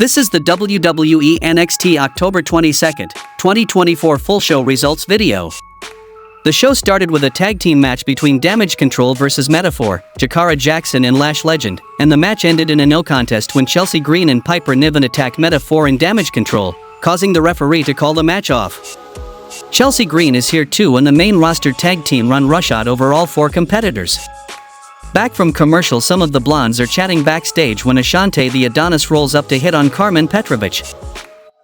This is the WWE NXT October 22, 2024 full show results video. The show started with a tag team match between Damage Control vs Metaphor, Jakara Jackson and Lash Legend, and the match ended in a no contest when Chelsea Green and Piper Niven attacked Metaphor and Damage Control, causing the referee to call the match off. Chelsea Green is here too, and the main roster tag team run roughshod over all four competitors. Back from commercial, some of the blondes are chatting backstage when Ashante the Adonis rolls up to hit on Carmen Petrovic.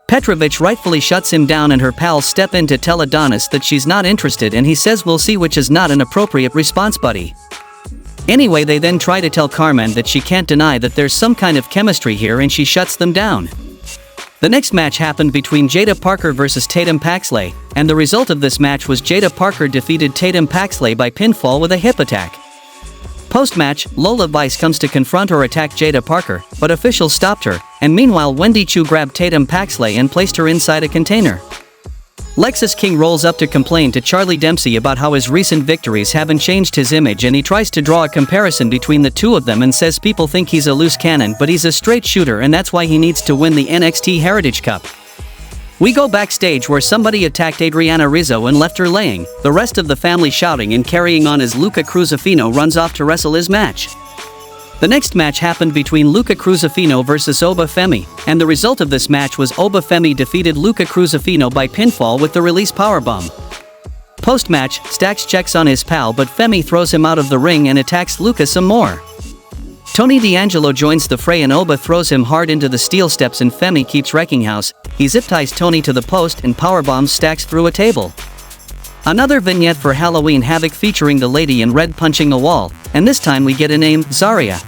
Petrovic rightfully shuts him down and her pals step in to tell Adonis that she's not interested, and he says we'll see, which is not an appropriate response, buddy. Anyway, they then try to tell Carmen that she can't deny that there's some kind of chemistry here, and she shuts them down. The next match happened between Jada Parker vs Tatum Paxley, and the result of this match was Jada Parker defeated Tatum Paxley by pinfall with a hip attack. Post-match, Lola Vice comes to confront or attack Jada Parker, but officials stopped her, and meanwhile Wendy Chu grabbed Tatum Paxley and placed her inside a container. Lexus King rolls up to complain to Charlie Dempsey about how his recent victories haven't changed his image, and he tries to draw a comparison between the two of them and says people think he's a loose cannon, but he's a straight shooter, and that's why he needs to win the NXT Heritage Cup. We go backstage where somebody attacked Adriana Rizzo and left her laying, the rest of the family shouting and carrying on as Luca Cruzifino runs off to wrestle his match. The next match happened between Luca Cruzifino vs Oba Femi, and the result of this match was Oba Femi defeated Luca Cruzifino by pinfall with the release powerbomb. Post-match, Stax checks on his pal, but Femi throws him out of the ring and attacks Luca some more. Tony D'Angelo joins the fray and Oba throws him hard into the steel steps, and Femi keeps wrecking house. He zip-ties Tony to the post and powerbombs Stax through a table. Another vignette for Halloween Havoc featuring the lady in red punching a wall, and this time we get a name, Zarya.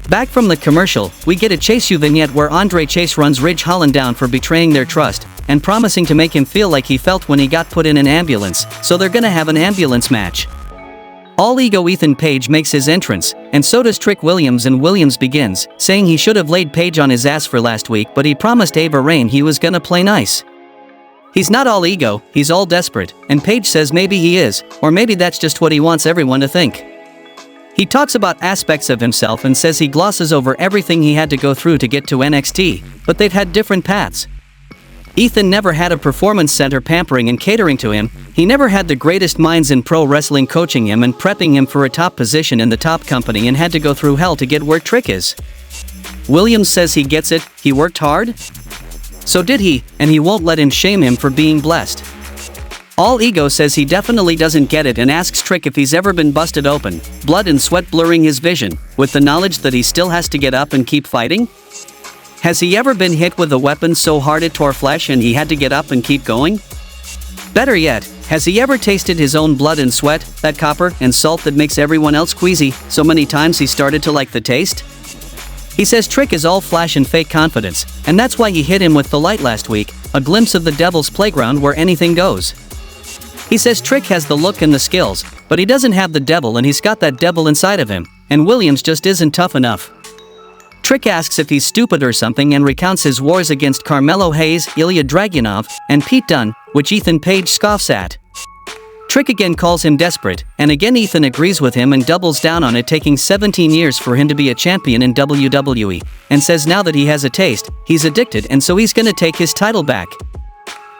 Back from the commercial, we get a Chase U vignette where Andre Chase runs Ridge Holland down for betraying their trust and promising to make him feel like he felt when he got put in an ambulance, so they're gonna have an ambulance match. All Ego Ethan Page makes his entrance, and so does Trick Williams, and Williams begins, saying he should have laid Page on his ass for last week, but he promised Ava Raine he was gonna play nice. He's not all ego, he's all desperate, and Page says maybe he is, or maybe that's just what he wants everyone to think. He talks about aspects of himself and says he glosses over everything he had to go through to get to NXT, but they've had different paths. Ethan never had a performance center pampering and catering to him, he never had the greatest minds in pro wrestling coaching him and prepping him for a top position in the top company, and had to go through hell to get where Trick is. Williams says he gets it, he worked hard? So did he, and he won't let him shame him for being blessed. All Ego says he definitely doesn't get it and asks Trick if he's ever been busted open, blood and sweat blurring his vision, with the knowledge that he still has to get up and keep fighting? Has he ever been hit with a weapon so hard it tore flesh and he had to get up and keep going? Better yet, has he ever tasted his own blood and sweat, that copper and salt that makes everyone else queasy, so many times he started to like the taste? He says Trick is all flash and fake confidence, and that's why he hit him with the light last week, a glimpse of the devil's playground where anything goes. He says Trick has the look and the skills, but he doesn't have the devil, and he's got that devil inside of him, and Williams just isn't tough enough. Trick asks if he's stupid or something and recounts his wars against Carmelo Hayes, Ilya Dragunov, and Pete Dunne, which Ethan Page scoffs at. Trick again calls him desperate, and again Ethan agrees with him and doubles down on it, taking 17 years for him to be a champion in WWE, and says now that he has a taste, he's addicted, and so he's gonna take his title back.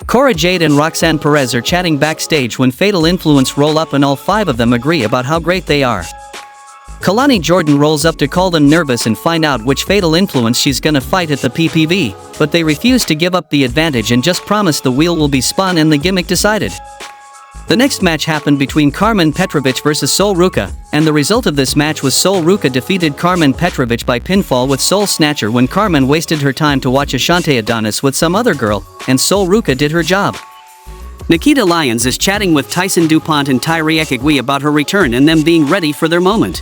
Cora Jade and Roxanne Perez are chatting backstage when Fatal Influence roll up, and all five of them agree about how great they are. Kalani Jordan rolls up to call them nervous and find out which Fatal Influence she's gonna fight at the PPV, but they refuse to give up the advantage and just promise the wheel will be spun and the gimmick decided. The next match happened between Carmen Petrovic vs Sol Ruca, and the result of this match was Sol Ruca defeated Carmen Petrovic by pinfall with Soul Snatcher when Carmen wasted her time to watch Ashante Adonis with some other girl, and Sol Ruca did her job. Nikita Lyons is chatting with Tyson DuPont and Tyree Ekigwe about her return and them being ready for their moment.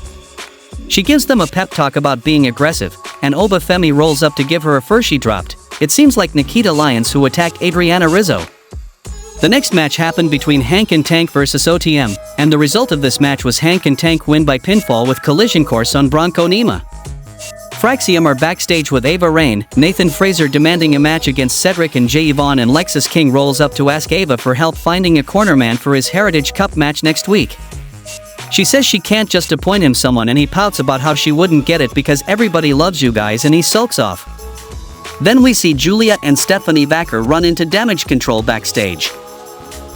She gives them a pep talk about being aggressive, and Oba Femi rolls up to give her a fur she dropped. It seems like Nikita Lyons who attacked Adriana Rizzo. The next match happened between Hank and Tank vs OTM, and the result of this match was Hank and Tank win by pinfall with collision course on Bronco Nima. Fraxium are backstage with Ava Raine, Nathan Fraser demanding a match against Cedric and Jay Yvonne, and Lexus King rolls up to ask Ava for help finding a cornerman for his Heritage Cup match next week. She says she can't just appoint him someone, and he pouts about how she wouldn't get it because everybody loves you guys, and he sulks off. Then we see Giulia and Stephanie Vaquer run into Damage Control backstage.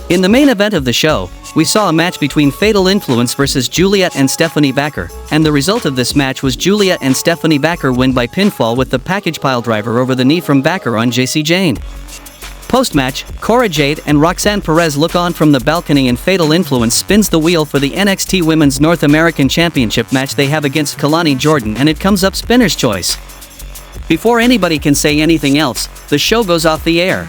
In the main event of the show, we saw a match between Fatal Influence versus Giulia and Stephanie Vaquer, and the result of this match was Giulia and Stephanie Vaquer win by pinfall with the package piledriver over the knee from Vaquer on JC Jane. Post-match, Cora Jade and Roxanne Perez look on from the balcony and Fatal Influence spins the wheel for the NXT Women's North American Championship match they have against Kalani Jordan, and it comes up Spinner's Choice. Before anybody can say anything else, the show goes off the air.